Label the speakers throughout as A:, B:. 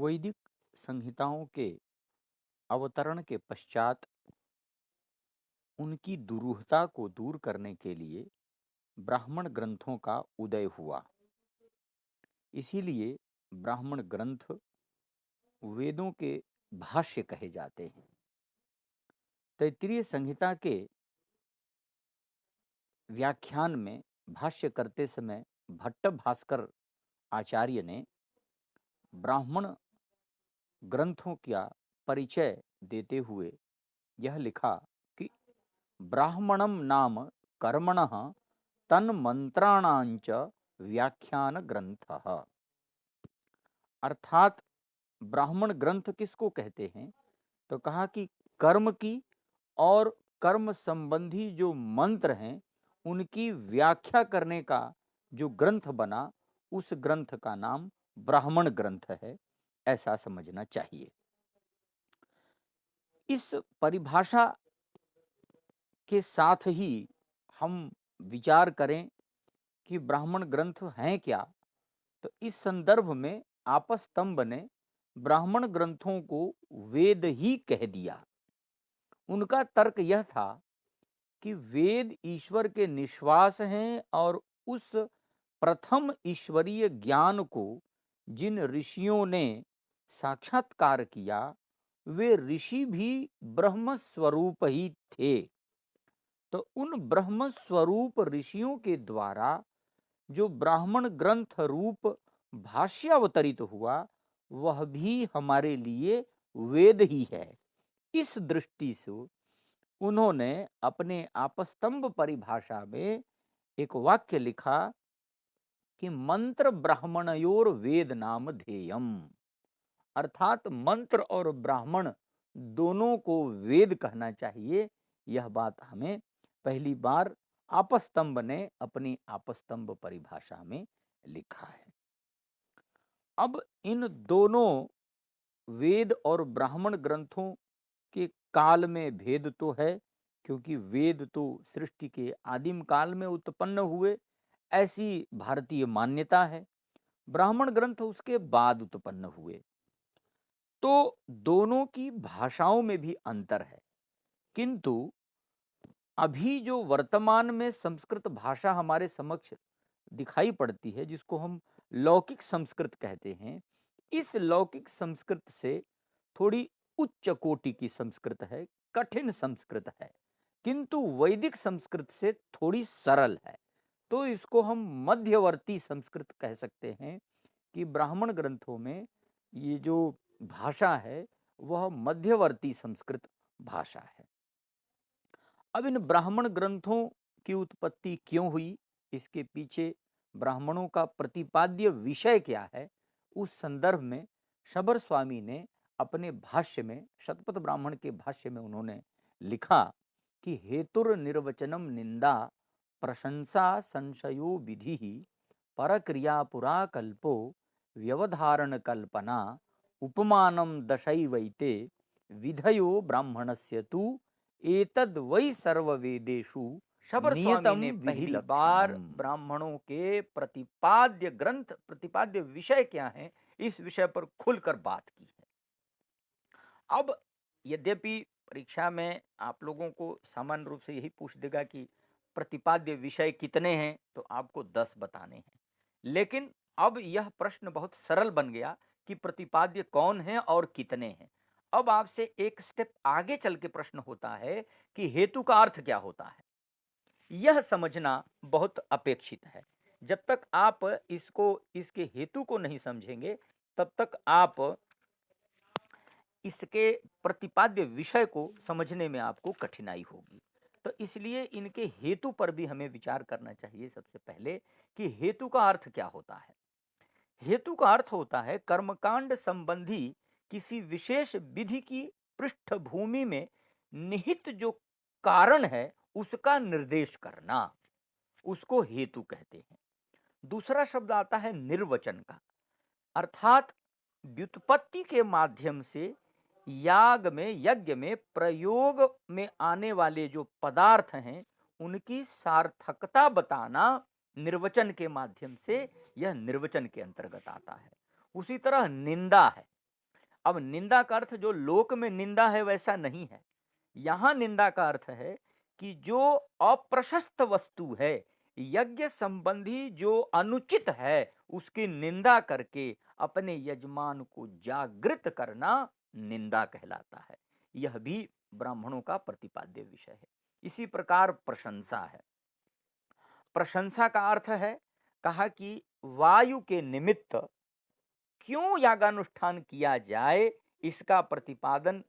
A: वैदिक संहिताओं के अवतरण के पश्चात उनकी दुरूहता को दूर करने के लिए ब्राह्मण ग्रंथों का उदय हुआ। इसीलिए ब्राह्मण ग्रंथ वेदों के भाष्य कहे जाते हैं। तैत्तिरीय संहिता के व्याख्यान में भाष्य करते समय भट्ट भास्कर आचार्य ने ब्राह्मण ग्रंथों का परिचय देते हुए यह लिखा कि ब्राह्मणम नाम कर्मणः तन्मंत्राणांच व्याख्यान ग्रंथः। अर्थात ब्राह्मण ग्रंथ किसको कहते हैं? तो कहा कि कर्म की और कर्म संबंधी जो मंत्र हैं उनकी व्याख्या करने का जो ग्रंथ बना, उस ग्रंथ का नाम ब्राह्मण ग्रंथ है, ऐसा समझना चाहिए। इस परिभाषा के साथ ही हम विचार करें कि ब्राह्मण ग्रंथ हैं क्या, तो इस संदर्भ में आपस्तंभ ने ब्राह्मण ग्रंथों को वेद ही कह दिया। उनका तर्क यह था कि वेद ईश्वर के निश्वास हैं और उस प्रथम ईश्वरीय ज्ञान को जिन ऋषियों ने साक्षात्कार किया, वे ऋषि भी ब्रह्म स्वरूप ही थे। तो उन ब्रह्म स्वरूप ऋषियों के द्वारा जो ब्राह्मण ग्रंथ रूप भाष्य अवतरित हुआ, वह भी हमारे लिए वेद ही है। इस दृष्टि से उन्होंने अपने आपस्तंभ परिभाषा में एक वाक्य लिखा कि मंत्र ब्राह्मणयोर वेद नाम ध्येयम। अर्थात मंत्र और ब्राह्मण दोनों को वेद कहना चाहिए। यह बात हमें पहली बार आपस्तंभ ने अपनी आपस्तंभ परिभाषा में लिखा है। अब इन दोनों वेद और ब्राह्मण ग्रंथों के काल में भेद तो है, क्योंकि वेद तो सृष्टि के आदिम काल में उत्पन्न हुए, ऐसी भारतीय मान्यता है। ब्राह्मण ग्रंथ उसके बाद उत्पन्न हुए। तो दोनों की भाषाओं में भी अंतर है, किंतु अभी जो वर्तमान में संस्कृत भाषा हमारे समक्ष दिखाई पड़ती है, जिसको हम लौकिक संस्कृत कहते हैं, इस लौकिक संस्कृत से थोड़ी उच्च कोटि की संस्कृत है, कठिन संस्कृत है, किंतु वैदिक संस्कृत से थोड़ी सरल है। तो इसको हम मध्यवर्ती संस्कृत कह सकते हैं कि ब्राह्मण ग्रंथों में ये जो भाषा है वह मध्यवर्ती संस्कृत भाषा है। अब इन ब्राह्मण ग्रंथों की उत्पत्ति क्यों हुई, इसके पीछे ब्राह्मणों का प्रतिपाद्य विषय क्या है, उस संदर्भ में शबर स्वामी ने अपने भाष्य में, शतपथ ब्राह्मण के भाष्य में उन्होंने लिखा कि हेतुर निर्वचनम निंदा प्रशंसा संशयो विधि परक्रिया पुरा कल्पो व्यवधारण कल्पना उपमानम दशैवैते विधयो ब्राह्मणस्य तु एतद वै सर्ववेदेषु शबर स्वामी ने पहली बार ब्राह्मणों के प्रतिपाद्य ग्रंथ, प्रतिपाद्य विषय क्या है, इस विषय पर खुलकर बात की है। अब यद्यपि परीक्षा में आप लोगों को सामान्य रूप से यही पूछ देगा कि प्रतिपाद्य विषय कितने हैं, तो आपको 10 बताने हैं, लेकिन अब यह प्रश्न बहुत सरल बन गया कि प्रतिपाद्य कौन है और कितने हैं। अब आपसे एक स्टेप आगे चल के प्रश्न होता है कि हेतु का अर्थ क्या होता है। यह समझना बहुत अपेक्षित है। जब तक आप इसके हेतु को नहीं समझेंगे, तब तक आप इसके प्रतिपाद्य विषय को समझने में आपको कठिनाई होगी। तो इसलिए इनके हेतु पर भी हमें विचार करना चाहिए सबसे पहले कि हेतु का अर्थ क्या होता है। हेतु का अर्थ होता है कर्मकांड संबंधी किसी विशेष विधि की पृष्ठभूमि में निहित जो कारण है उसका निर्देश करना, उसको हेतु कहते हैं। दूसरा शब्द आता है निर्वचन का, अर्थात व्युत्पत्ति के माध्यम से याग में, यज्ञ में प्रयोग में आने वाले जो पदार्थ हैं उनकी सार्थकता बताना निर्वचन के माध्यम से, यह निर्वचन के अंतर्गत आता है। उसी तरह निंदा है, अब निंदा का अर्थ जो लोक में निंदा है वैसा नहीं है। यहां निंदा का अर्थ है कि जो अप्रशस्त वस्तु है, यज्ञ संबंधी जो अनुचित है, उसकी निंदा करके अपने यजमान को जागृत करना निंदा कहलाता है। यह भी ब्राह्मणों का प्रतिपाद्य विषय है। इसी प्रकार प्रशंसा है। प्रशंसा का अर्थ है, कहा कि वायु के निमित्त क्यों यागानुष्ठान किया जाए, इसका प्रतिपादन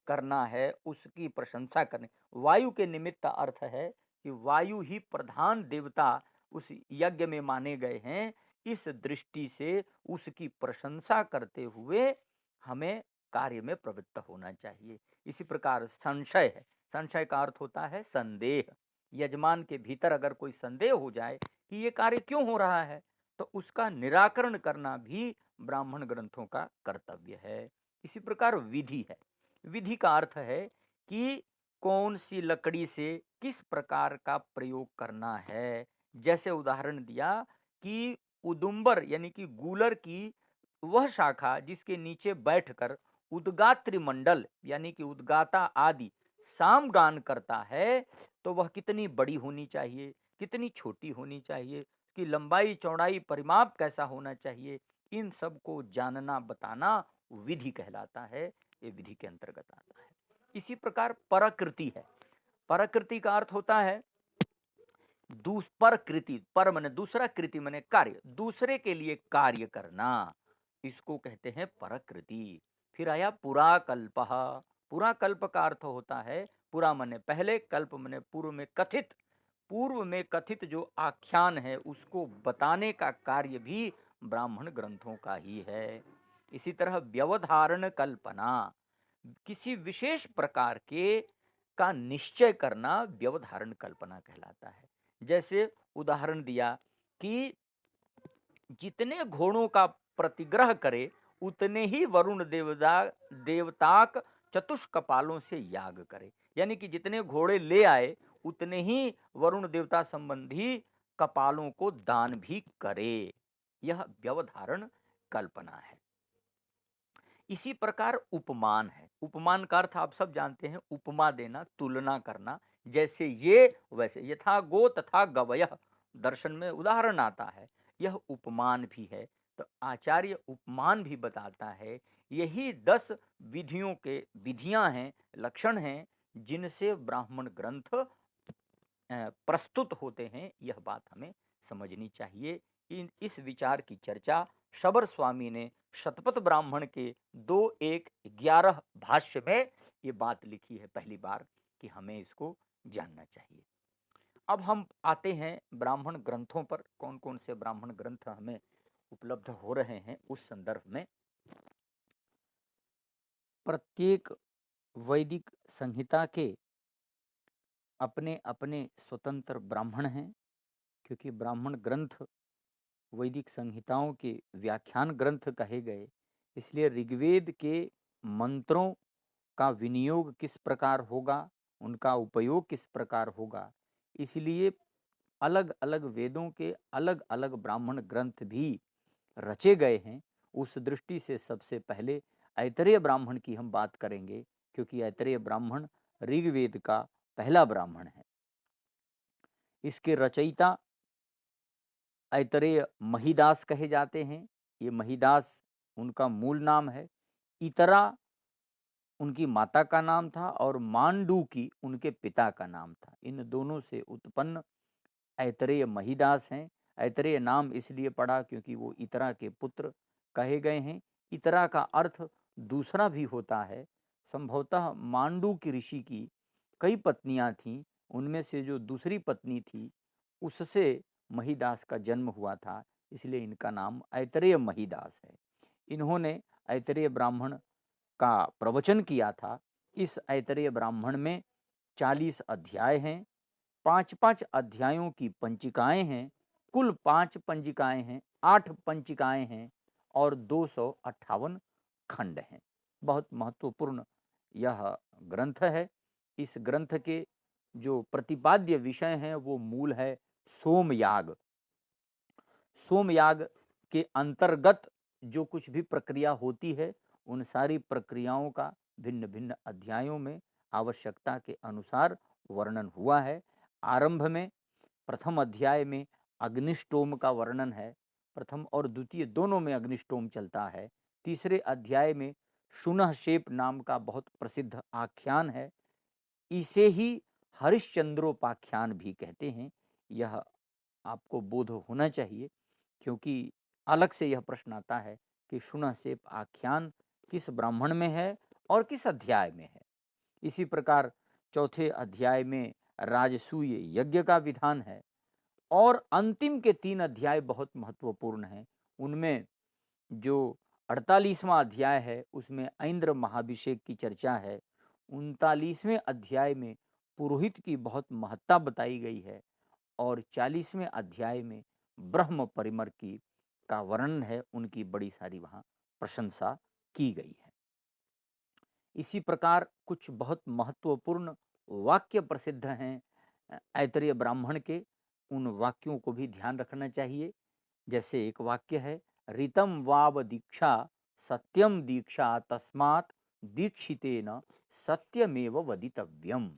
A: करना है, उसकी प्रशंसा करनी। वायु के निमित्त अर्थ है कि वायु ही प्रधान देवता उस यज्ञ में माने गए हैं। इस दृष्टि से उसकी प्रशंसा करते हुए हमें कार्य में प्रवृत्त होना चाहिए। इसी प्रकार संशय है। संशय का अर्थ होता है संदेह। यजमान के भीतर अगर कोई संदेह हो जाए कि ये कार्य क्यों हो रहा है, तो उसका निराकरण करना भी ब्राह्मण ग्रंथों का कर्तव्य है। इसी प्रकार विधि है। विधि का अर्थ है कि कौन सी लकड़ी से किस प्रकार का प्रयोग करना है। जैसे उदाहरण दिया कि उदुम्बर यानी कि गूलर की वह शाखा जिसके नीचे बैठकर उद्गात्री मंडल यानी कि उद्गाता आदि सामगान करता है, तो वह कितनी बड़ी होनी चाहिए, कितनी छोटी होनी चाहिए, कि लंबाई चौड़ाई परिमाप कैसा होना चाहिए, इन सब को जानना बताना विधि कहलाता है। ये विधि के अंतर्गत आता है। इसी प्रकार परकृति है। परकृति का अर्थ होता है पर कृति, पर माने दूसरा, कृति माने कार्य, दूसरे के लिए कार्य करना, इसको कहते हैं परकृति। फिर आया पुराकल्प। पुराकल्प का अर्थ होता है, पुरा माने पहले, कल्प माने पूर्व में कथित। पूर्व में कथित जो आख्यान है उसको बताने का कार्य भी ब्राह्मण ग्रंथों का ही है। इसी तरह व्यवधारण कल्पना, किसी विशेष प्रकार के का निश्चय करना व्यवधारण कल्पना कहलाता है। जैसे उदाहरण दिया कि जितने घोड़ों का प्रतिग्रह करे उतने ही वरुण देवताक चतुष्कपालों से याग करे। यानी कि जितने घोड़े ले आए उतने ही वरुण देवता संबंधी कपालों को दान भी करे। यह व्यवधारण कल्पना है। इसी प्रकार उपमान है। उपमान का अर्थ आप सब जानते हैं, उपमा देना, तुलना करना। जैसे ये वैसे, यथा गो तथा गवयः दर्शन में उदाहरण आता है, यह उपमान भी है। तो आचार्य उपमान भी बताता है। यही 10 विधियों के विधियां हैं, लक्षण हैं, जिनसे ब्राह्मण ग्रंथ प्रस्तुत होते हैं। यह बात हमें समझनी चाहिए। इस विचार की चर्चा शबर स्वामी ने शतपथ ब्राह्मण के 2.1.11 भाष्य में ये बात लिखी है पहली बार, कि हमें इसको जानना चाहिए। अब हम आते हैं ब्राह्मण ग्रंथों पर, कौन कौन से ब्राह्मण ग्रंथ हमें उपलब्ध हो रहे हैं उस संदर्भ में। प्रत्येक वैदिक संहिता के अपने अपने स्वतंत्र ब्राह्मण हैं, क्योंकि ब्राह्मण ग्रंथ वैदिक संहिताओं के व्याख्यान ग्रंथ कहे गए। इसलिए ऋग्वेद के मंत्रों का विनियोग किस प्रकार होगा, उनका उपयोग किस प्रकार होगा, इसलिए अलग अलग वेदों के अलग अलग ब्राह्मण ग्रंथ भी रचे गए हैं। उस दृष्टि से सबसे पहले ऐतरेय ब्राह्मण की हम बात करेंगे, क्योंकि ऐतरेय ब्राह्मण ऋग्वेद का पहला ब्राह्मण है। इसके रचयिता ऐतरेय महिदास कहे जाते हैं। ये महिदास उनका मूल नाम है। इतरा उनकी माता का नाम था और मांडूकी उनके पिता का नाम था। इन दोनों से उत्पन्न ऐतरेय महिदास हैं। ऐतरेय नाम इसलिए पड़ा क्योंकि वो इतरा के पुत्र कहे गए हैं। इतरा का अर्थ दूसरा भी होता है। संभवतः मांडूकी ऋषि की कई पत्नियां थीं, उनमें से जो दूसरी पत्नी थी उससे महिदास का जन्म हुआ था, इसलिए इनका नाम ऐतरेय महिदास है। इन्होंने ऐतरेय ब्राह्मण का प्रवचन किया था। इस ऐतरेय ब्राह्मण में 40 अध्याय हैं, 5-5 अध्यायों की पंचिकाएं हैं। कुल 5 पंजिकाएं हैं, 8 पंचिकाएं हैं और 258 खंड हैं। बहुत महत्वपूर्ण यह ग्रंथ है। इस ग्रंथ के जो प्रतिपाद्य विषय हैं वो मूल है सोमयाग। सोमयाग के अंतर्गत जो कुछ भी प्रक्रिया होती है उन सारी प्रक्रियाओं का भिन्न भिन्न अध्यायों में आवश्यकता के अनुसार वर्णन हुआ है। आरंभ में प्रथम अध्याय में अग्निष्टोम का वर्णन है। प्रथम और द्वितीय दोनों में अग्निष्टोम चलता है। तीसरे अध्याय में शुनःशेप नाम का बहुत प्रसिद्ध आख्यान है। इसे ही हरिश्चंद्रोपाख्यान भी कहते हैं। यह आपको बोध होना चाहिए, क्योंकि अलग से यह प्रश्न आता है कि शुनःशेप आख्यान किस ब्राह्मण में है और किस अध्याय में है। इसी प्रकार चौथे अध्याय में राजसूय यज्ञ का विधान है और अंतिम के 3 अध्याय बहुत महत्वपूर्ण हैं। उनमें जो 48वां अध्याय है उसमें ऐन्द्र महाभिषेक की चर्चा है। 39वें अध्याय में पुरोहित की बहुत महत्ता बताई गई है और 40वें अध्याय में ब्रह्म परिमर की का वर्णन है। उनकी बड़ी सारी वहाँ प्रशंसा की गई है। इसी प्रकार कुछ बहुत महत्वपूर्ण वाक्य प्रसिद्ध हैं ऐतरेय ब्राह्मण के। उन वाक्यों को भी ध्यान रखना चाहिए। जैसे एक वाक्य है, ऋतम वाव दीक्षा सत्यम दीक्षा तस्मात् दीक्षितेन सत्यमेव वदितव्यम।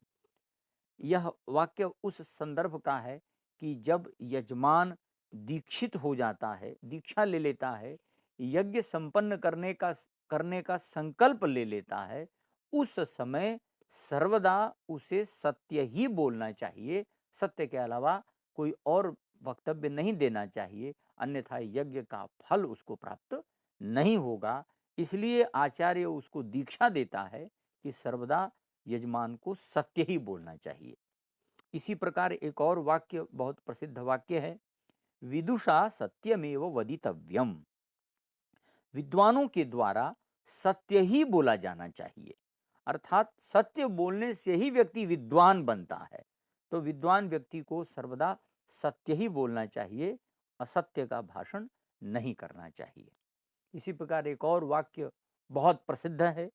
A: यह वाक्य उस संदर्भ का है कि जब यजमान दीक्षित हो जाता है, दीक्षा ले लेता है, यज्ञ संपन्न करने का संकल्प ले लेता है, उस समय सर्वदा उसे सत्य ही बोलना चाहिए। सत्य के अलावा कोई और वक्तव्य नहीं देना चाहिए, अन्यथा यज्ञ का फल उसको प्राप्त नहीं होगा। इसलिए आचार्य उसको दीक्षा देता है कि सर्वदा यजमान को सत्य ही बोलना चाहिए। इसी प्रकार एक और वाक्य बहुत प्रसिद्ध वाक्य है, विदुषा सत्यमेव वदितव्यम। विद्वानों के द्वारा सत्य ही बोला जाना चाहिए, अर्थात सत्य बोलने से ही व्यक्ति विद्वान बनता है। तो विद्वान व्यक्ति को सर्वदा सत्य ही बोलना चाहिए, असत्य का भाषण नहीं करना चाहिए। इसी प्रकार एक और वाक्य बहुत प्रसिद्ध है,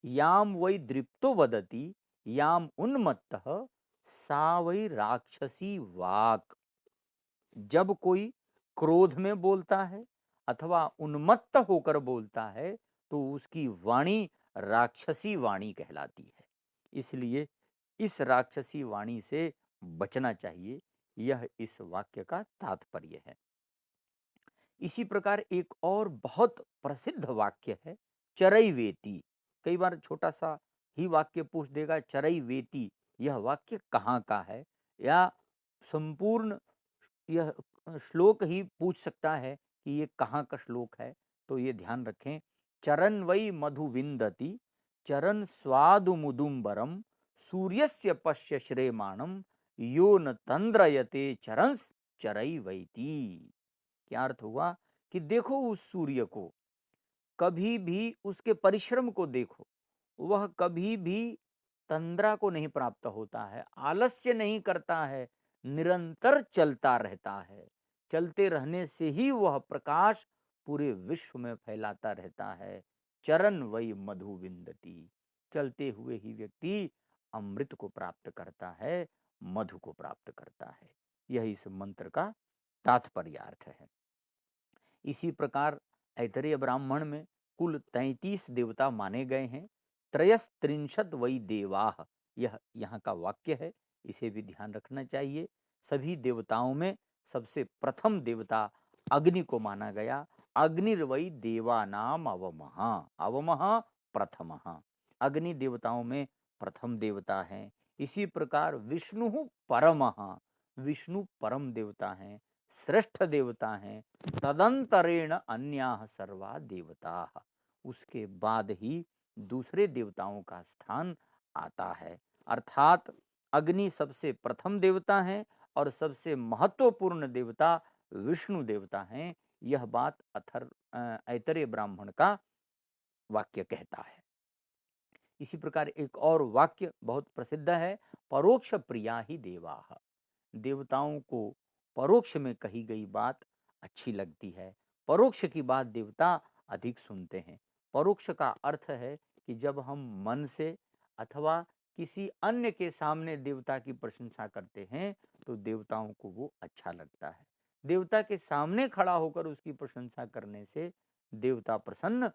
A: याम वै दृप्तो वदति याम उन्मत्तः सा वै राक्षसी वाक्। जब कोई क्रोध में बोलता है अथवा उन्मत्त होकर बोलता है तो उसकी वाणी राक्षसी वाणी कहलाती है। इसलिए इस राक्षसी वाणी से बचना चाहिए। यह इस वाक्य का तात्पर्य है। इसी प्रकार एक और बहुत प्रसिद्ध वाक्य है, चरैवेति। कई बार छोटा सा ही वाक्य पूछ देगा, चरैवेति, यह वाक्य कहाँ का है, या संपूर्ण यह श्लोक ही पूछ सकता है कि ये कहाँ का श्लोक है। तो ये ध्यान रखें, चरन वै मधु विंदति चरन स्वादु मुदुम्बरम सूर्यस्य पश्य श्रेमाणम यो न तंद्रयते चरंस चरैवैति। क्या अर्थ हुआ कि देखो उस सूर्य को, कभी भी उसके परिश्रम को देखो, वह कभी भी तंद्रा को नहीं प्राप्त होता है, आलस्य नहीं करता है, निरंतर चलता रहता है। चलते रहने से ही वह प्रकाश पूरे विश्व में फैलाता रहता है। चरण वही मधु विंदती, चलते हुए ही व्यक्ति अमृत को प्राप्त करता है, मधु को प्राप्त करता है। यह इस मंत्र का तात्पर्यार्थ है। इसी प्रकार ऐतरेय ब्राह्मण में कुल 33 देवता माने गए हैं। त्रयस्त्रिंशत् वै देवाः, यह यहाँ का वाक्य है, इसे भी ध्यान रखना चाहिए। सभी देवताओं में सबसे प्रथम देवता अग्नि को माना गया। अग्निर्वै देवानाम अवमः, अवमः प्रथमः। अग्नि देवताओं में प्रथम देवता है। इसी प्रकार विष्णु परमः, विष्णु परम देवता हैं, श्रेष्ठ देवता हैं। तदंतरेण अन्याः सर्वा देवताः, उसके बाद ही दूसरे देवताओं का स्थान आता है। अर्थात अग्नि सबसे प्रथम देवता हैं और सबसे महत्वपूर्ण देवता विष्णु देवता हैं। यह बात ऐतरेय ब्राह्मण का वाक्य कहता है। इसी प्रकार एक और वाक्य बहुत प्रसिद्ध है, परोक्ष प्रिया ही देवाः। देवताओं को परोक्ष में कही गई बात अच्छी लगती है। परोक्ष की बात देवता अधिक सुनते हैं। परोक्ष का अर्थ है कि जब हम मन से अथवा किसी अन्य के सामने देवता की प्रशंसा करते हैं तो देवताओं को वो अच्छा लगता है। देवता के सामने खड़ा होकर उसकी प्रशंसा करने से देवता प्रसन्न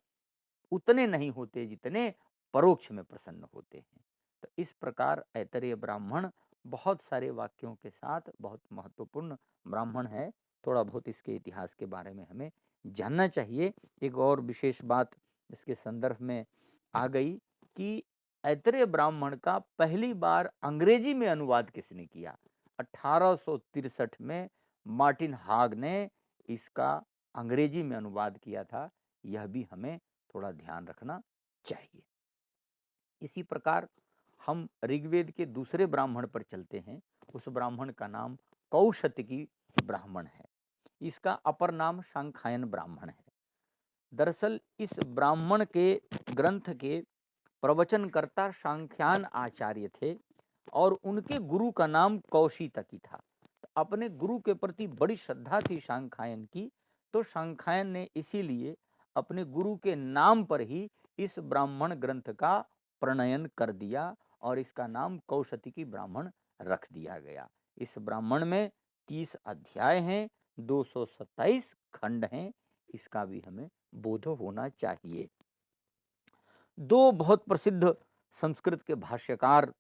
A: उतने नहीं होते जितने परोक्ष में प्रसन्न होते हैं। तो इस प्रकार ऐतरेय ब्राह्मण बहुत सारे वाक्यों के साथ बहुत महत्वपूर्ण ब्राह्मण है। थोड़ा बहुत इसके इतिहास के बारे में हमें जानना चाहिए। एक और विशेष बात इसके संदर्भ में आ गई कि ऐतरेय ब्राह्मण का पहली बार अंग्रेजी में अनुवाद किसने किया? 1863 में मार्टिन हाग ने इसका अंग्रेजी में अनुवाद किया था। यह भी हमें थोड़ा ध्यान रखना चाहिए। इसी प्रकार हम ऋग्वेद के दूसरे ब्राह्मण पर चलते हैं। उस ब्राह्मण का नाम कौशतकी ब्राह्मण है। इसका अपर नाम शांखायन ब्राह्मण है। दरअसल इस ब्राह्मण के ग्रंथ के प्रवचनकर्ता शांख्यान आचार्य थे और उनके गुरु का नाम कौशितकी था। तो अपने गुरु के प्रति बड़ी श्रद्धा थी शांखायन की, तो शांखायन ने इसीलिए अपने गुरु के नाम पर ही इस ब्राह्मण ग्रंथ का प्रणयन कर दिया और इसका नाम कौशितकी ब्राह्मण रख दिया गया। इस ब्राह्मण में 30 अध्याय हैं, 227 खंड हैं। इसका भी हमें बोध होना चाहिए। दो बहुत प्रसिद्ध संस्कृत के भाष्यकार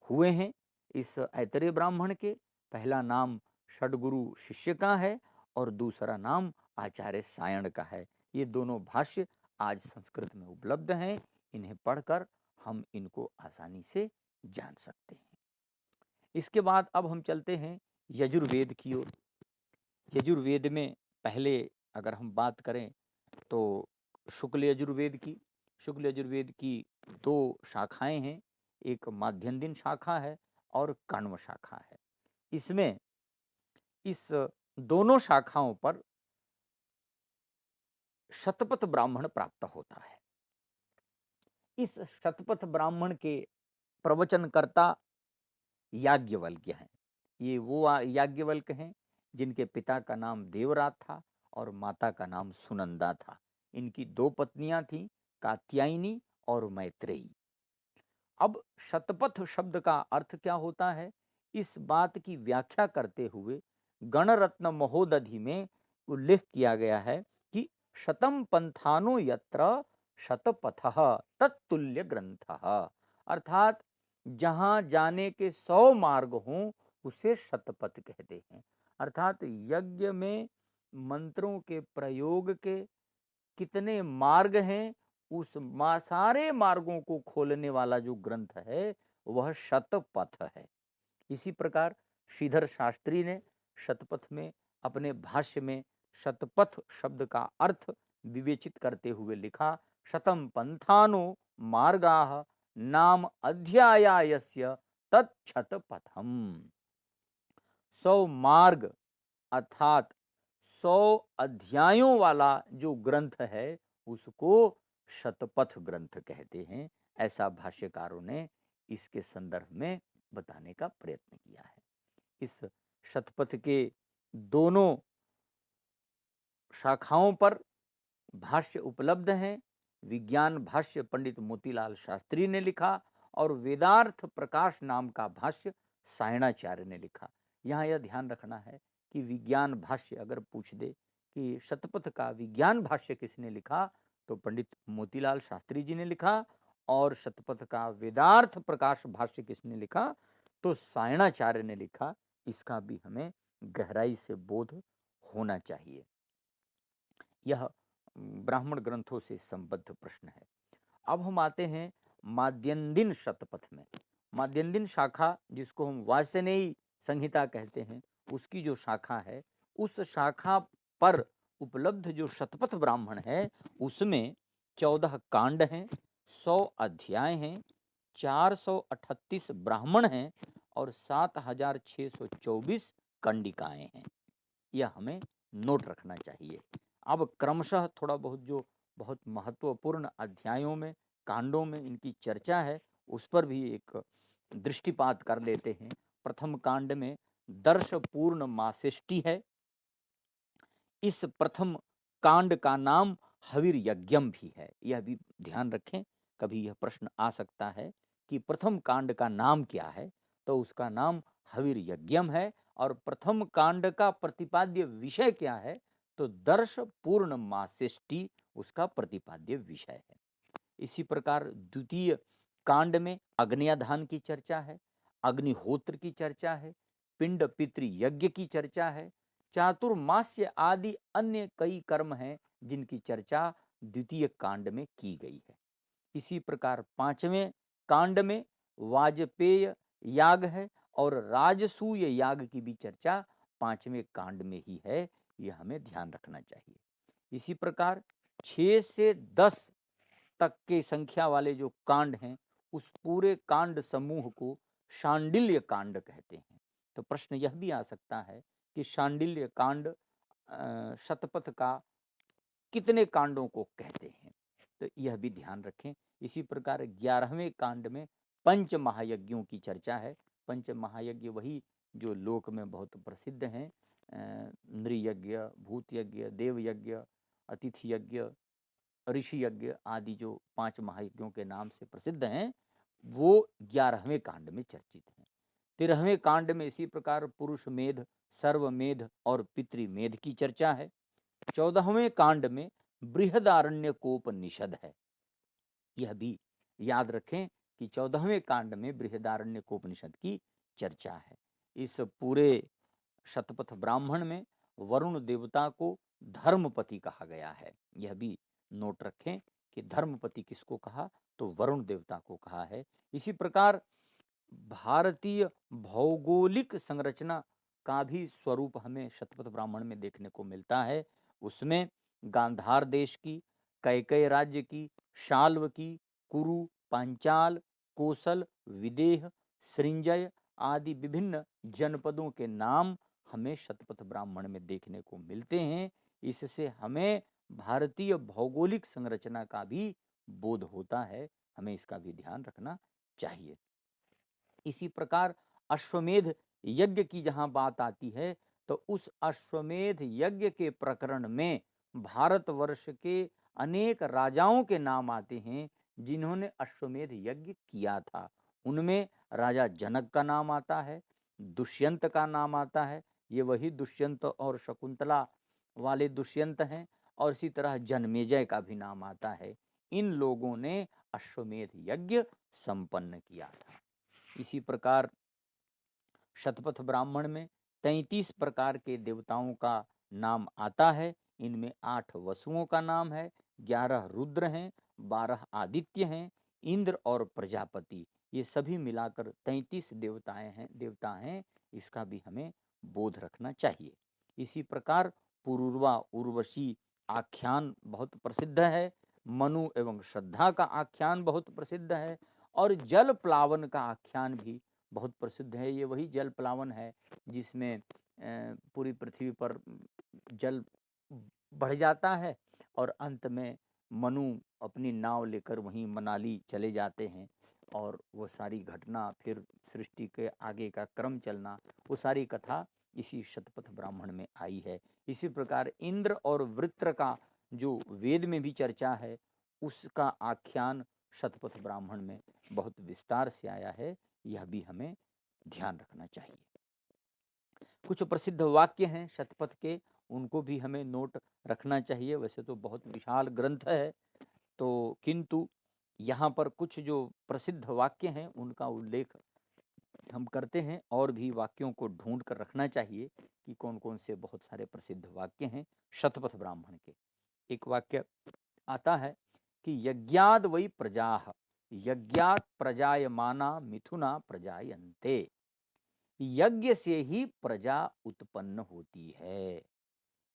A: हुए हैं इस ऐतरेय ब्राह्मण के। पहला नाम षडगुरु शिष्य का है और दूसरा नाम आचार्य सायण का है। ये दोनों भाष्य आज संस्कृत में उपलब्ध हैं। इन्हें पढ़कर हम इनको आसानी से जान सकते हैं। इसके बाद अब हम चलते हैं यजुर्वेद की ओर। यजुर्वेद में पहले अगर हम बात करें तो शुक्ल यजुर्वेद की 2 शाखाएं हैं। एक माध्यन्दिन शाखा है और कण्व शाखा है। इसमें इस दोनों शाखाओं पर शतपथ ब्राह्मण प्राप्त होता है। इस शतपथ ब्राह्मण के प्रवचनकर्ता याज्ञवल्क्य हैं। ये वो याज्ञवल्क्य हैं जिनके पिता का नाम देवरात था और माता का नाम सुनंदा था। इनकी 2 पत्नियां थीं, कात्यायनी और मैत्रेयी। अब शतपथ शब्द का अर्थ क्या होता है, इस बात की व्याख्या करते हुए गणरत्न महोदधि में उल्लेख किया गया है कि शतम पंथानो यत्र शतपथः तत्तुल्य ग्रंथः। अर्थात जहां जाने के 100 मार्ग हों उसे शतपथ कहते हैं। अर्थात यज्ञ में मंत्रों के प्रयोग के कितने मार्ग हैं, उस सारे मार्गों को खोलने वाला जो ग्रंथ है वह शतपथ है। इसी प्रकार श्रीधर शास्त्री ने शतपथ में अपने भाष्य में शतपथ शब्द का अर्थ विवेचित करते हुए लिखा, शतम पंथानो मार्गाः नाम अध्यायायस्य तच्छतपथम। 100 मार्ग अर्थात 100 अध्यायों वाला जो ग्रंथ है उसको शतपथ ग्रंथ कहते हैं। ऐसा भाष्यकारों ने इसके संदर्भ में बताने का प्रयत्न किया है। इस शतपथ के दोनों शाखाओं पर भाष्य उपलब्ध हैं। विज्ञान भाष्य पंडित मोतीलाल शास्त्री ने लिखा और वेदार्थ प्रकाश नाम का भाष्य सायणाचार्य ने लिखा। यहाँ यह ध्यान रखना है कि विज्ञान भाष्य अगर पूछ दे कि शतपथ का विज्ञान भाष्य किसने लिखा, तो पंडित मोतीलाल शास्त्री जी ने लिखा, और शतपथ का वेदार्थ प्रकाश भाष्य किसने लिखा, तो सायणाचार्य ने लिखा। इसका भी हमें गहराई से बोध होना चाहिए। यह ब्राह्मण ग्रंथों से संबद्ध प्रश्न है। अब हम आते हैं माध्यन्दिन शतपथ में। माध्यन्दिन शाखा, जिसको हम वाजसेनेयी संहिता कहते हैं, उसकी जो शाखा है, उस शाखा पर उपलब्ध जो शतपथ ब्राह्मण है उसमें 14 कांड हैं, 100 अध्याय हैं, 438 ब्राह्मण हैं और 7624 कंडिकाएं हैं। यह हमें नोट रखना चाहिए। अब क्रमशः थोड़ा बहुत जो बहुत महत्वपूर्ण अध्यायों में, कांडों में इनकी चर्चा है, उस पर भी एक दृष्टिपात कर लेते हैं। प्रथम कांड में दर्श पूर्ण मासेष्टि है। इस प्रथम कांड का नाम हविर यज्ञम भी है। यह भी ध्यान रखें, कभी यह प्रश्न आ सकता है कि प्रथम कांड का नाम क्या है, तो उसका नाम हविर यज्ञम है। और प्रथम कांड का प्रतिपाद्य विषय क्या है, तो दर्श पूर्ण मासेष्टि उसका प्रतिपाद्य विषय है। इसी प्रकार द्वितीय कांड में अग्न्याधान की चर्चा है, अग्निहोत्र की चर्चा है, पिंड पितृ यज्ञ की चर्चा है, चातुर्मास्य आदि अन्य कई कर्म हैं जिनकी चर्चा द्वितीय कांड में की गई है। इसी प्रकार पांचवें कांड में वाजपेय याग है और राजसूय याग की भी चर्चा पांचवें कांड में ही है, यह हमें ध्यान रखना चाहिए। इसी प्रकार 6 से 10 तक के संख्या वाले जो कांड हैं उस पूरे कांड समूह को शांडिल्य कांड कहते हैं। तो प्रश्न यह भी आ सकता है कि शांडिल्य कांड शतपथ का कितने कांडों को कहते हैं, तो यह भी ध्यान रखें। इसी प्रकार 11वें कांड में पंच महायज्ञों की चर्चा है। पंच महायज्ञ वही जो लोक में बहुत प्रसिद्ध हैं, नृयज्ञ, भूत यज्ञ, देव यज्ञ, अतिथि यज्ञ, ऋषि यज्ञ आदि जो 5 महायज्ञों के नाम से प्रसिद्ध हैं, वो 11वें कांड में चर्चित हैं। 13वें कांड में इसी प्रकार पुरुष मेध, सर्वमेध और पितृमेध की चर्चा है। 14वें कांड में बृहदारण्यकोपनिषद है। यह भी याद रखें कि 14वें कांड में बृहदारण्यकोपनिषद की चर्चा है। इस पूरे शतपथ ब्राह्मण में वरुण देवता को धर्मपति कहा गया है। यह भी नोट रखें कि धर्मपति किसको कहा, तो वरुण देवता को कहा है। इसी प्रकार भारतीय भौगोलिक संरचना का भी स्वरूप हमें शतपथ ब्राह्मण में देखने को मिलता है। उसमें गांधार देश की, कैकेय राज्य की, शाल्व की, कुरु, पांचाल, कोसल, विदेह, सृंजय आदि विभिन्न जनपदों के नाम हमें शतपथ ब्राह्मण में देखने को मिलते हैं। इससे हमें भारतीय भौगोलिक संरचना का भी बोध होता है, हमें इसका भी ध्यान रखना चाहिए। इसी प्रकार अश्वमेध यज्ञ की जहां बात आती है तो उस अश्वमेध यज्ञ के प्रकरण में भारतवर्ष के अनेक राजाओं के नाम आते हैं जिन्होंने अश्वमेध यज्ञ किया था। उनमें राजा जनक का नाम आता है, दुष्यंत का नाम आता है, ये वही दुष्यंत और शकुंतला वाले दुष्यंत हैं, और इसी तरह जन्मेजय का भी नाम आता है। इन लोगों ने अश्वमेध यज्ञ संपन्न किया था। इसी प्रकार शतपथ ब्राह्मण में 33 प्रकार के देवताओं का नाम आता है। इनमें 8 वसुओं का नाम है, 11 रुद्र हैं, 12 आदित्य हैं, इंद्र और प्रजापति, ये सभी मिलाकर 33 देवता हैं। इसका भी हमें बोध रखना चाहिए। इसी प्रकार पुरूरवा उर्वशी आख्यान बहुत प्रसिद्ध है, मनु एवं श्रद्धा का आख्यान बहुत प्रसिद्ध है, और जल प्लावन का आख्यान भी बहुत प्रसिद्ध है। ये वही जल प्लावन है जिसमें पूरी पृथ्वी पर जल बढ़ जाता है और अंत में मनु अपनी नाव लेकर वहीं मनाली चले जाते हैं, और वो सारी घटना, फिर सृष्टि के आगे का क्रम चलना, वो सारी कथा इसी शतपथ ब्राह्मण में आई है। इसी प्रकार इंद्र और वृत्र का जो वेद में भी चर्चा है, उसका आख्यान शतपथ ब्राह्मण में बहुत विस्तार से आया है, यह भी हमें ध्यान रखना चाहिए। कुछ प्रसिद्ध वाक्य हैं शतपथ के, उनको भी हमें नोट रखना चाहिए। वैसे तो बहुत विशाल ग्रंथ है, तो किंतु यहाँ पर कुछ जो प्रसिद्ध वाक्य हैं उनका उल्लेख हम करते हैं, और भी वाक्यों को ढूंढ कर रखना चाहिए कि कौन कौन से बहुत सारे प्रसिद्ध वाक्य हैं शतपथ ब्राह्मण के। एक वाक्य आता है कि यज्ञाद वै प्रजाः यज्ञात् प्रजायमाना मिथुना प्रजायन्ते। यज्ञ से ही प्रजा उत्पन्न होती है,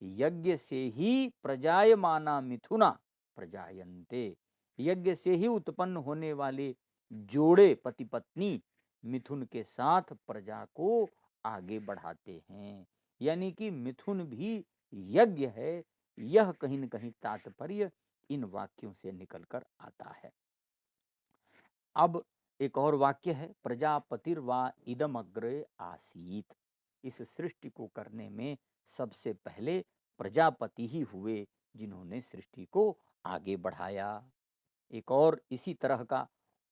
A: यज्ञ से ही प्रजायमाना मिथुना प्रजायन्ते। यज्ञ से ही उत्पन्न होने वाले जोड़े पति पत्नी मिथुन के साथ प्रजा को आगे बढ़ाते हैं, यानी कि मिथुन भी यज्ञ है। यह कहीं न कहीं तात्पर्य इन वाक्यों से निकलकर आता है। अब एक और वाक्य है, प्रजापतिर्वा इदमग्रे आसीत। इस सृष्टि को करने में सबसे पहले प्रजापति ही हुए जिन्होंने सृष्टि को आगे बढ़ाया। एक और इसी तरह का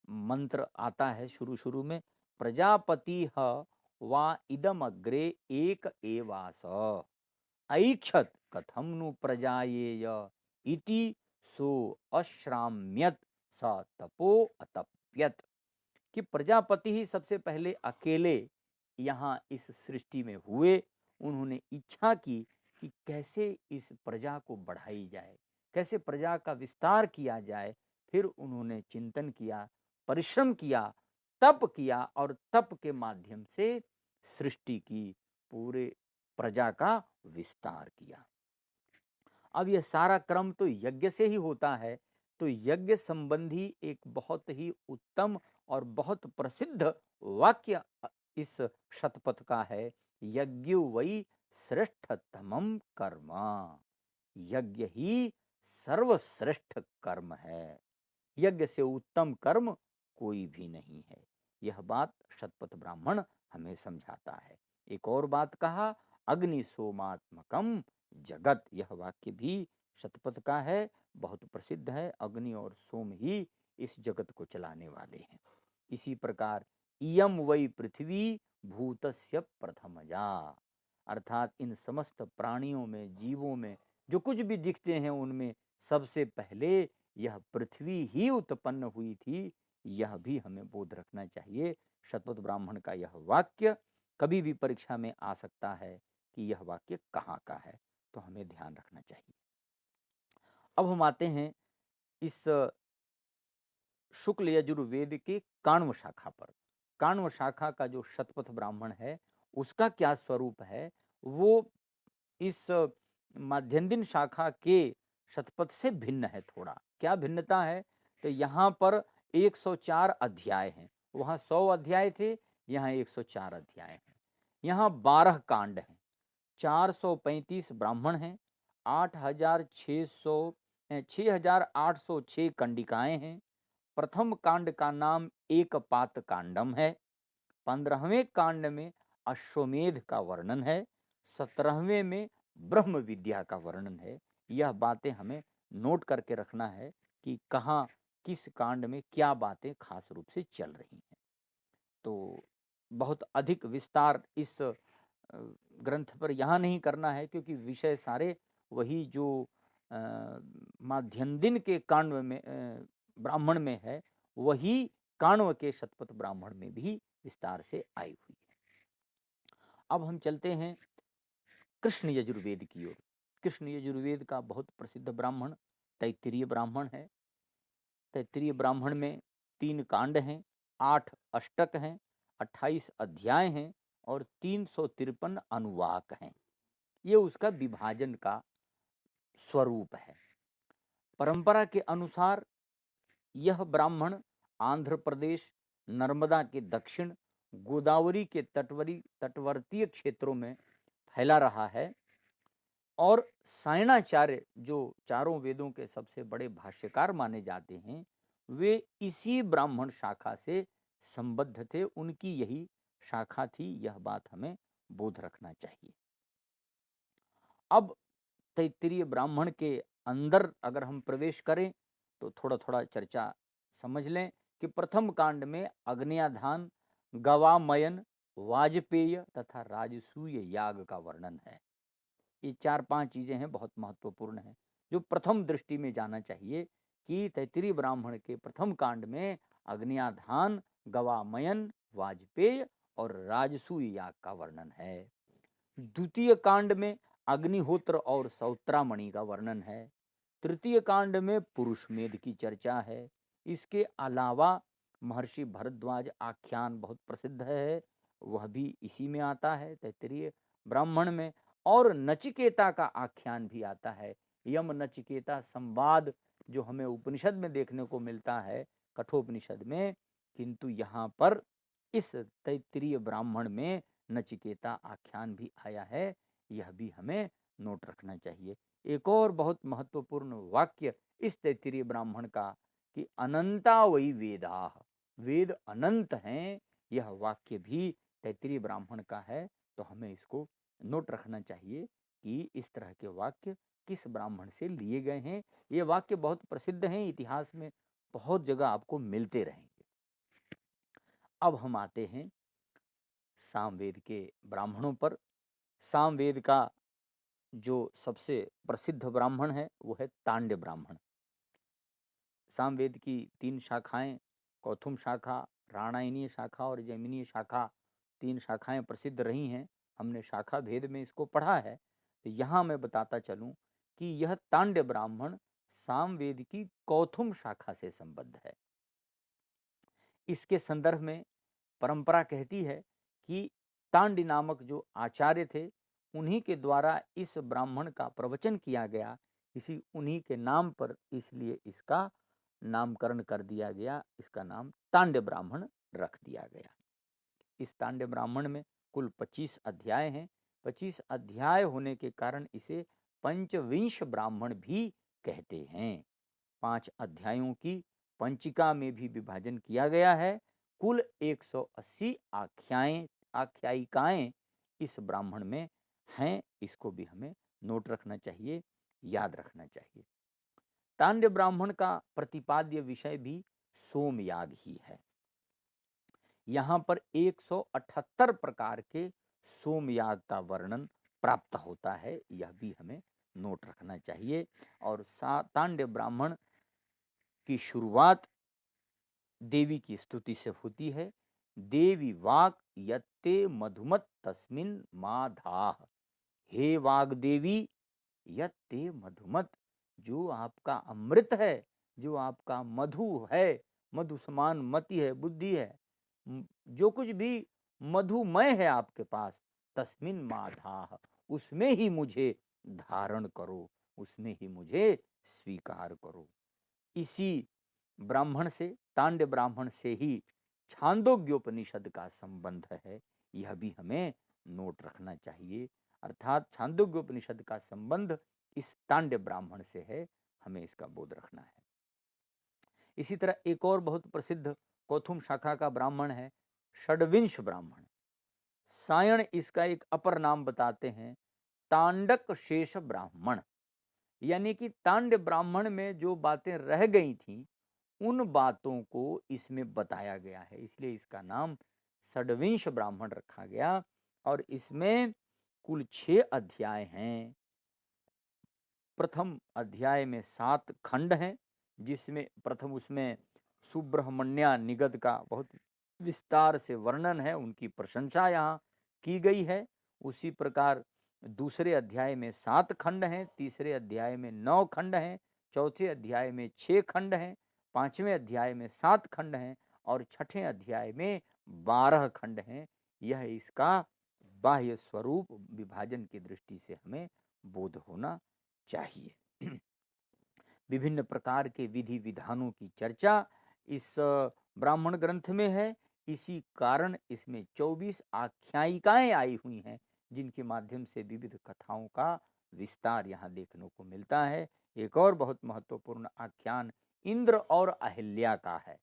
A: मंत्र आता है शुरू में, प्रजापति वा इदमग्रे एक एवास ऐक्षत कथम नु प्रजायेय इति सो अश्राम्यत स तपो अतप्यत, कि प्रजापति ही सबसे पहले अकेले यहाँ इस सृष्टि में हुए। उन्होंने इच्छा की कि कैसे इस प्रजा को बढ़ाई जाए, कैसे प्रजा का विस्तार किया जाए। फिर उन्होंने चिंतन किया, परिश्रम किया, तप किया और तप के माध्यम से सृष्टि की, पूरे प्रजा का विस्तार किया। अब यह सारा क्रम तो यज्ञ से ही होता है, तो यज्ञ संबंधी एक बहुत ही उत्तम और बहुत प्रसिद्ध वाक्य इस शतपथ का है, यज्ञ वै श्रेष्ठतमं कर्म। यज्ञ ही सर्वश्रेष्ठ कर्म है, यज्ञ से उत्तम कर्म कोई भी नहीं है। यह बात शतपथ ब्राह्मण हमें समझाता है। एक और बात कहा, अग्नि सोमात्मकम जगत, यह वाक्य भी शतपथ का है, बहुत प्रसिद्ध है। अग्नि और सोम ही इस जगत को चलाने वाले हैं। इसी प्रकार इयम वै पृथ्वी भूतस्य प्रथमजा, अर्थात इन समस्त प्राणियों में, जीवों में जो कुछ भी दिखते हैं उनमें सबसे पहले यह पृथ्वी ही उत्पन्न हुई थी। यह भी हमें बोध रखना चाहिए। शतपथ ब्राह्मण का यह वाक्य कभी भी परीक्षा में आ सकता है कि यह वाक्य कहाँ का है, तो हमें ध्यान रखना चाहिए। अब हम आते हैं इस शुक्ल यजुर्वेद के काण्व शाखा पर। काण्व शाखा का जो शतपथ ब्राह्मण है उसका क्या स्वरूप है, वो इस माध्यन्दिन शाखा के शतपथ से भिन्न है। थोड़ा क्या भिन्नता है, तो यहाँ पर 104 अध्याय हैं, वहाँ 100 अध्याय थे, यहाँ 104 अध्याय हैं। यहाँ 12 कांड हैं, 435 ब्राह्मण हैं, 6,806 कंडिकाएं हैं। प्रथम कांड का नाम एक पात कांडम है। 15वें कांड में अश्वमेध का वर्णन है। 17वें में ब्रह्म विद्या का वर्णन है। यह बातें हमें नोट करके रखना है कि कहाँ किस कांड में क्या बातें खास रूप से चल रही हैं। तो बहुत अधिक विस्तार इस ग्रंथ पर यहाँ नहीं करना है, क्योंकि विषय सारे वही जो माध्यन्दिन के कांड में ब्राह्मण में है, वही काण्व के शतपथ ब्राह्मण में भी विस्तार से आई हुई है। अब हम चलते हैं कृष्ण यजुर्वेद की ओर। कृष्ण यजुर्वेद का बहुत प्रसिद्ध ब्राह्मण तैत्तिरीय ब्राह्मण है। तैत्तिरीय ब्राह्मण में 3 कांड हैं, 8 अष्टक हैं, 28 अध्याय हैं और 353 अनुवाक हैं। ये उसका विभाजन का स्वरूप है। परंपरा के अनुसार यह ब्राह्मण आंध्र प्रदेश, नर्मदा के दक्षिण, गोदावरी के तटवर्तीय क्षेत्रों में फैला रहा है। और सायणाचार्य जो चारों वेदों के सबसे बड़े भाष्यकार माने जाते हैं, वे इसी ब्राह्मण शाखा से संबद्ध थे, उनकी यही शाखा थी। यह बात हमें बोध रखना चाहिए। अब तैत्तिरीय ब्राह्मण के अंदर अगर हम प्रवेश करें तो थोड़ा थोड़ा चर्चा समझ लें कि प्रथम कांड में अग्न्याधान, गवामयन, वाजपेय तथा राजसूय याग का वर्णन है। ये 4-5 चीजें हैं, बहुत महत्वपूर्ण हैं, जो प्रथम दृष्टि में जाना चाहिए कि तैत्तिरीय ब्राह्मण के प्रथम कांड में अग्न्याधान, गवामयन, वाजपेय और राजसूय याग का वर्णन है। द्वितीय कांड में अग्निहोत्र और सौत्रामणि का वर्णन है। तृतीय कांड में पुरुषमेध की चर्चा है। इसके अलावा महर्षि भरद्वाज आख्यान बहुत प्रसिद्ध है, वह भी इसी में आता है, तैत्तिरीय ब्राह्मण में। और नचिकेता का आख्यान भी आता है, यम नचिकेता संवाद जो हमें उपनिषद में देखने को मिलता है, कठोपनिषद में, किंतु यहाँ पर इस तैत्तिरीय ब्राह्मण में नचिकेता आख्यान भी आया है। यह भी हमें नोट रखना चाहिए। एक और बहुत महत्वपूर्ण वाक्य इस तैत्तिरीय ब्राह्मण का कि अनंता वै वेदाः, वेद अनंत हैं, यह वाक्य भी तैत्तिरीय ब्राह्मण का है। तो हमें इसको नोट रखना चाहिए कि इस तरह के वाक्य किस ब्राह्मण से लिए गए हैं। ये वाक्य बहुत प्रसिद्ध हैं, इतिहास में बहुत जगह आपको मिलते रहेंगे। अब हम आते हैं सामवेद के ब्राह्मणों पर। सामवेद का जो सबसे प्रसिद्ध ब्राह्मण है वो है तांड्य ब्राह्मण। सामवेद की 3 शाखाएं, कौथुम शाखा, राणायनीय शाखा और जैमिनीय शाखा, 3 शाखाएं प्रसिद्ध रही हैं। हमने शाखा भेद में इसको पढ़ा है। तो यहाँ मैं बताता चलूं कि यह तांड्य ब्राह्मण सामवेद की कौथुम शाखा से संबद्ध है। इसके संदर्भ में परंपरा कहती है कि तांड्य नामक जो आचार्य थे, उन्हीं के द्वारा इस ब्राह्मण का प्रवचन किया गया, इसी उन्हीं के नाम पर इसलिए इसका नामकरण कर दिया गया, इसका नाम तांड्य ब्राह्मण रख दिया गया। इस तांड्य ब्राह्मण में कुल 25 अध्याय हैं। 25 अध्याय होने के कारण इसे पंचविंश ब्राह्मण भी कहते हैं। 5 अध्यायों की पंचिका में भी विभाजन किया गया है। कुल 180 आख्यायिकाएं इस ब्राह्मण में हैं। इसको भी हमें नोट रखना चाहिए, याद रखना चाहिए। तांड्य ब्राह्मण का प्रतिपाद्य विषय भी सोमयाग ही है। यहाँ पर 178 प्रकार के सोमयाग का वर्णन प्राप्त होता है, यह भी हमें नोट रखना चाहिए। और तांड्य ब्राह्मण की शुरुआत देवी की स्तुति से होती है। देवी वाक यत्ते मधुमत तस्मिन माधाह, हे वाग देवी यत्ते मधुमत, जो आपका अमृत है, जो आपका मधु है, मधु समान मति है, बुद्धि है, जो कुछ भी मधुमय है आपके पास, तस्मिन माधाह, उसमें ही मुझे धारण करो, उसमें ही मुझे स्वीकार करो। इसी ब्राह्मण से, तांड्य ब्राह्मण से ही छांदोग्योपनिषद का संबंध है, यह भी हमें नोट रखना चाहिए। अर्थात छांदोग्योपनिषद का संबंध इस तांड्य ब्राह्मण से है, हमें इसका बोध रखना है। इसी तरह एक और बहुत प्रसिद्ध कौथुम शाखा का ब्राह्मण है षड्विंश ब्राह्मण। सायण इसका एक अपर नाम बताते हैं, तांडक शेष ब्राह्मण। यानी कि तांड्य ब्राह्मण में जो बातें रह गई थीं, उन बातों को इसमें बताया गया है, इसलिए इसका नाम षड्विंश ब्राह्मण रखा गया। और इसमें कुल 6 अध्याय हैं। प्रथम अध्याय में 7 खंड हैं, जिसमें प्रथम उसमें सुब्रह्मण्य निगद का बहुत विस्तार से वर्णन है, उनकी प्रशंसा यहाँ की गई है। उसी प्रकार दूसरे अध्याय में 7 खंड हैं, तीसरे अध्याय में 9 खंड हैं, चौथे अध्याय में 6 खंड हैं, 5वें अध्याय में 7 खंड हैं और 6ठे अध्याय में 12 खंड हैं। यह इसका बाह्य स्वरूप विभाजन की दृष्टि से हमें बोध होना चाहिए। विभिन्न प्रकार के विधि विधानों की चर्चा इस ब्राह्मण ग्रंथ में है। इसी कारण इसमें 24 आख्यायिकाएं आई हुई हैं, जिनके माध्यम से विविध कथाओं का विस्तार यहाँ देखने को मिलता है। एक और बहुत महत्वपूर्ण आख्यान इंद्र और अहिल्या का है।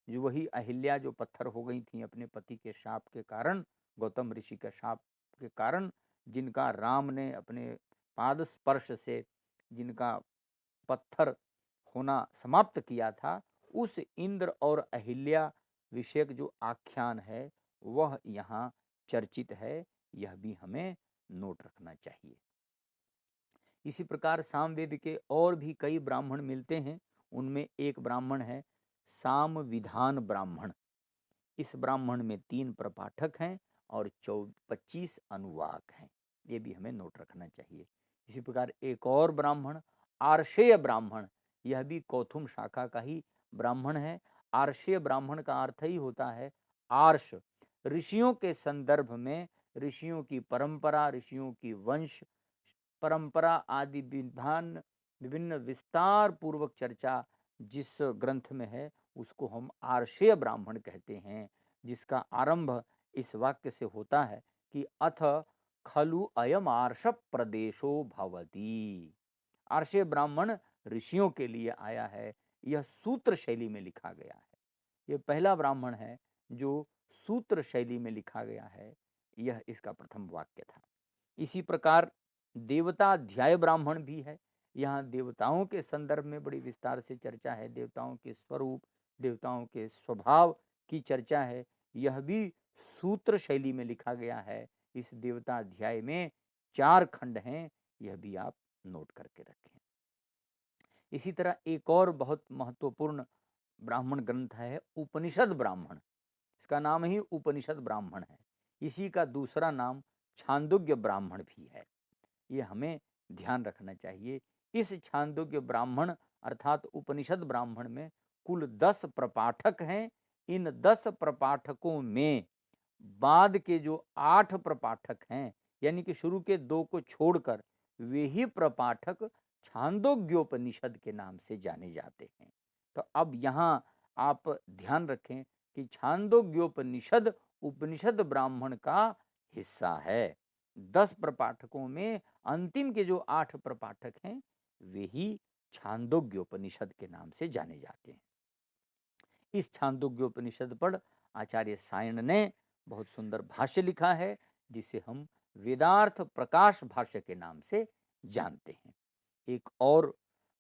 A: जो वही अहिल्या जो पत्थर हो गई थी अपने पति के शाप के कारण, गौतम ऋषि के शाप के कारण, जिनका राम ने अपने पाद स्पर्श से जिनका पत्थर होना समाप्त किया था, उस इंद्र और अहिल्या विषयक जो आख्यान है वह यहाँ चर्चित है, यह भी हमें नोट रखना चाहिए। इसी प्रकार सामवेद के और भी कई ब्राह्मण मिलते हैं। उनमें एक ब्राह्मण है साम विधान ब्राह्मण। इस ब्राह्मण में 3 प्रपाठक हैं और 25 अनुवाक हैं, ये भी हमें नोट रखना चाहिए। इसी प्रकार एक और ब्राह्मण आर्षेय ब्राह्मण, यह भी कौथुम शाखा का ही ब्राह्मण है। आर्षेय ब्राह्मण का अर्थ ही होता है आर्ष, ऋषियों के संदर्भ में, ऋषियों की परंपरा, ऋषियों की वंश परंपरा आदि विधान विभिन्न विस्तार पूर्वक चर्चा जिस ग्रंथ में है उसको हम आर्षेय ब्राह्मण कहते हैं, जिसका आरंभ इस वाक्य से होता है कि अथ खलु अयम आर्ष प्रदेशो भवति। आर्षेय ब्राह्मण ऋषियों के लिए आया है, यह सूत्र शैली में लिखा गया है। यह पहला ब्राह्मण है जो सूत्र शैली में लिखा गया है, यह इसका प्रथम वाक्य था। इसी प्रकार देवता अध्याय ब्राह्मण भी है। यहाँ देवताओं के संदर्भ में बड़ी विस्तार से चर्चा है, देवताओं के स्वरूप, देवताओं के स्वभाव की चर्चा है, यह भी सूत्र शैली में लिखा गया है। इस देवता अध्याय में 4 खंड हैं, यह भी आप नोट करके रखें। इसी तरह एक और बहुत महत्वपूर्ण ब्राह्मण ग्रंथ है उपनिषद ब्राह्मण। इसका नाम ही उपनिषद ब्राह्मण है। इसी का दूसरा नाम छांदोग्य ब्राह्मण भी है। ये हमें ध्यान रखना चाहिए। इस छांदोग्य ब्राह्मण अर्थात उपनिषद ब्राह्मण में कुल 10 प्रपाठक हैं। इन 10 प्रपाठकों में बाद के जो 8 प्रपाठक हैं, यानी कि शुरू के 2 को छोड़कर, वे ही प्रपाठक छांदोग्योपनिषद के नाम से जाने जाते हैं। तो अब यहाँ आप ध्यान रखें कि छांदोग्योपनिषद उपनिषद ब्राह्मण का हिस्सा है। 10 प्रपाठकों में अंतिम के जो 8 प्रपाठक हैं, वे ही छांदोग्योपनिषद के नाम से जाने जाते हैं। इस छांदोग्योपनिषद पर आचार्य सायण ने बहुत सुंदर भाष्य लिखा है, जिसे हम वेदार्थ प्रकाश भाष्य के नाम से जानते हैं। एक और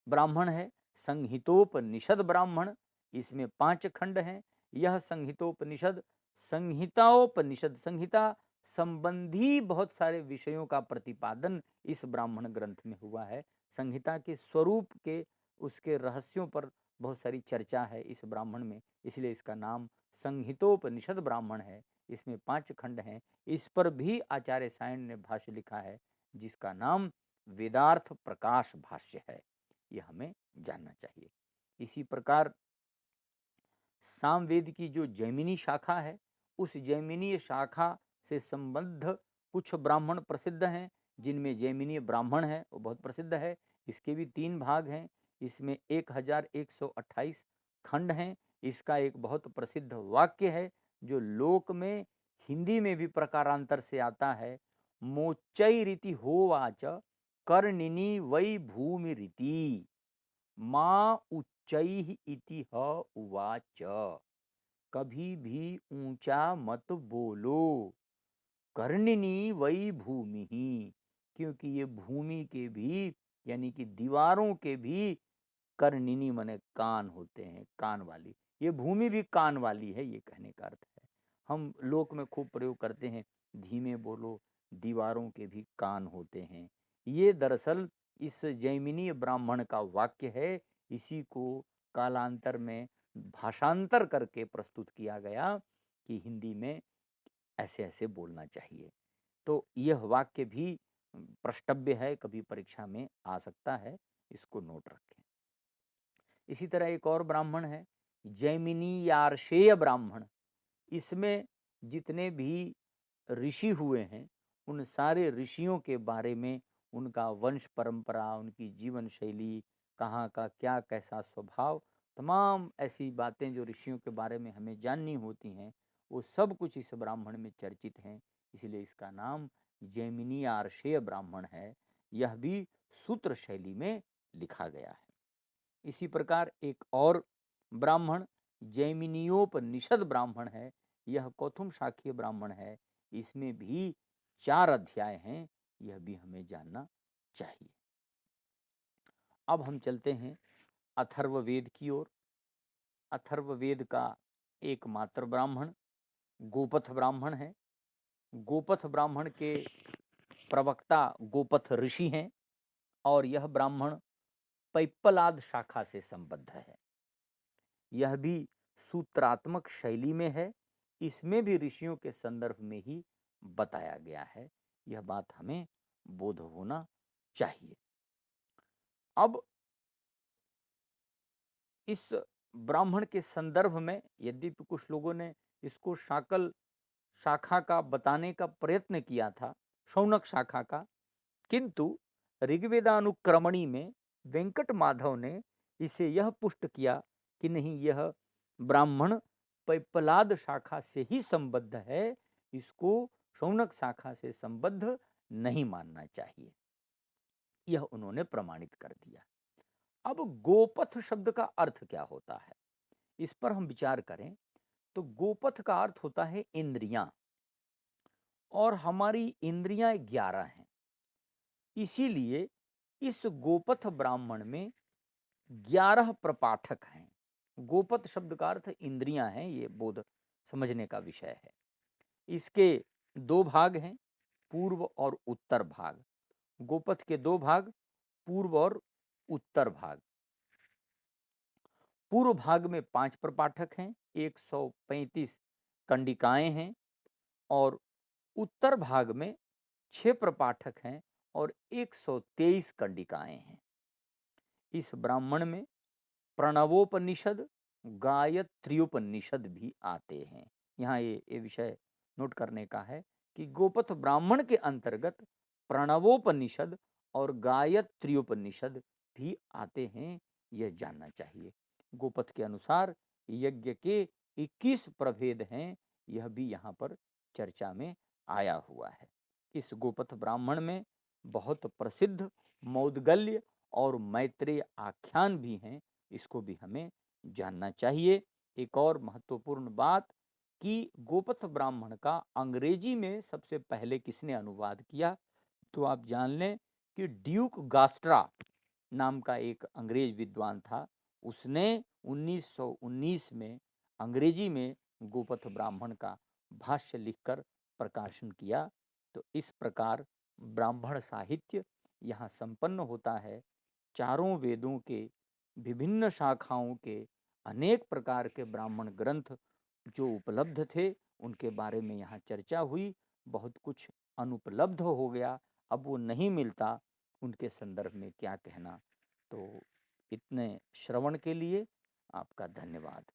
A: ब्राह्मण है संहितोपनिषद ब्राह्मण। इसमें 5 खंड हैं। यह संहितोपनिषद संहिताओपनिषद, संहिता संबंधी बहुत सारे विषयों का प्रतिपादन इस ब्राह्मण ग्रंथ में हुआ है। संहिता के स्वरूप के, उसके रहस्यों पर बहुत सारी चर्चा है इस ब्राह्मण में, इसलिए इसका नाम संहितोपनिषद ब्राह्मण है। इसमें 5 खंड हैं। इस पर भी आचार्य सायण ने भाष्य लिखा है, जिसका नाम वेदार्थ प्रकाश भाष्य है। यह हमें जानना चाहिए। इसी प्रकार सामवेद की जो जैमिनी शाखा है, उस जैमिनी शाखा से संबद्ध कुछ ब्राह्मण प्रसिद्ध हैं, जिनमें जैमिनी ब्राह्मण है वो बहुत प्रसिद्ध है। इसके भी 3 भाग हैं। इसमें 1128 खंड हैं। इसका एक बहुत प्रसिद्ध वाक्य है जो लोक में हिंदी में भी प्रकारांतर से आता है। मोच्चै रीति होवाच कर्णिनी वै भूमि रीति माँ उच्चैः इति ह उवाच। कभी भी ऊंचा मत बोलो, कर्णिनी वही भूमि ही, क्योंकि ये भूमि के भी यानी कि दीवारों के भी कर्णिनी माने कान होते हैं, कान वाली। ये भूमि भी कान वाली है, ये कहने का अर्थ है। हम लोक में खूब प्रयोग करते हैं, धीमे बोलो, दीवारों के भी कान होते हैं। ये दरअसल इस जैमिनी ब्राह्मण का वाक्य है। इसी को कालांतर में भाषांतर करके प्रस्तुत किया गया कि हिंदी में ऐसे ऐसे बोलना चाहिए। तो यह वाक्य भी प्रष्टव्य है, कभी परीक्षा में आ सकता है, इसको नोट रखें। इसी तरह एक और ब्राह्मण है जैमिनी यार्षेय ब्राह्मण। इसमें जितने भी ऋषि हुए हैं, उन सारे ऋषियों के बारे में, उनका वंश परंपरा, उनकी जीवन शैली, कहाँ का क्या कैसा स्वभाव, तमाम ऐसी बातें जो ऋषियों के बारे में हमें जाननी होती हैं, वो सब कुछ इस ब्राह्मण में चर्चित हैं। इसलिए इसका नाम जैमिनी आर्षेय ब्राह्मण है। यह भी सूत्र शैली में लिखा गया है। इसी प्रकार एक और ब्राह्मण जैमिनियोपनिषद ब्राह्मण है। यह कौथुम शाखीय ब्राह्मण है। इसमें भी 4 अध्याय हैं। यह भी हमें जानना चाहिए। अब हम चलते हैं अथर्ववेद की ओर। अथर्ववेद का एकमात्र ब्राह्मण गोपथ ब्राह्मण है। गोपथ ब्राह्मण के प्रवक्ता गोपथ ऋषि हैं और यह ब्राह्मण पैप्पलाद शाखा से संबद्ध है। यह भी सूत्रात्मक शैली में है। इसमें भी ऋषियों के संदर्भ में ही बताया गया है। यह बात हमें बोध होना चाहिए। अब इस ब्राह्मण के संदर्भ में यद्यपि कुछ लोगों ने इसको शाकल शाखा का बताने का प्रयत्न किया था, शौनक शाखा का, किंतु ऋग्वेदानुक्रमणी में वेंकट माधव ने इसे यह पुष्ट किया कि नहीं, यह ब्राह्मण पैप्पलाद शाखा से ही संबद्ध है, इसको शौनक शाखा से संबद्ध नहीं मानना चाहिए। यह उन्होंने प्रमाणित कर दिया। अब गोपथ शब्द का अर्थ क्या होता है, इस पर हम विचार करें तो गोपथ का अर्थ होता है इंद्रियां, और हमारी इंद्रियां 11 हैं। इसीलिए इस गोपथ ब्राह्मण में 11 प्रपाठक हैं। गोपथ शब्द का अर्थ इंद्रियां हैं, ये बोध समझने का विषय है। इसके 2 भाग हैं, पूर्व और उत्तर भाग। गोपथ के 2 भाग, पूर्व और उत्तर भाग। पूर्व भाग में 5 प्रपाठक हैं, 135 कंडिकाएं हैं और उत्तर भाग में 6 प्रपाठक हैं और 123 कंडिकाएं हैं। इस ब्राह्मण में प्रणवोपनिषद, गायत्र्योपनिषद भी आते हैं। यहाँ ये विषय नोट करने का है कि गोपथ ब्राह्मण के अंतर्गत प्रणवोपनिषद और गायत्र्योपनिषद भी आते हैं, यह जानना चाहिए। गोपथ के अनुसार यज्ञ के 21 प्रभेद हैं, यह भी यहाँ पर चर्चा में आया हुआ है। इस गोपथ ब्राह्मण में बहुत प्रसिद्ध मौद्गल्य और मैत्रेय आख्यान भी हैं, इसको भी हमें जानना चाहिए। एक और महत्वपूर्ण बात कि गोपथ ब्राह्मण का अंग्रेजी में सबसे पहले किसने अनुवाद किया, तो आप जान लें कि ड्यूक गास्ट्रा नाम का एक अंग्रेज विद्वान था, उसने 1919 में अंग्रेजी में गोपथ ब्राह्मण का भाष्य लिखकर प्रकाशन किया। तो इस प्रकार ब्राह्मण साहित्य यहाँ संपन्न होता है। चारों वेदों के विभिन्न शाखाओं के अनेक प्रकार के ब्राह्मण ग्रंथ जो उपलब्ध थे, उनके बारे में यहाँ चर्चा हुई। बहुत कुछ अनुपलब्ध हो गया, अब वो नहीं मिलता, उनके संदर्भ में क्या कहना। तो इतने श्रवण के लिए आपका धन्यवाद।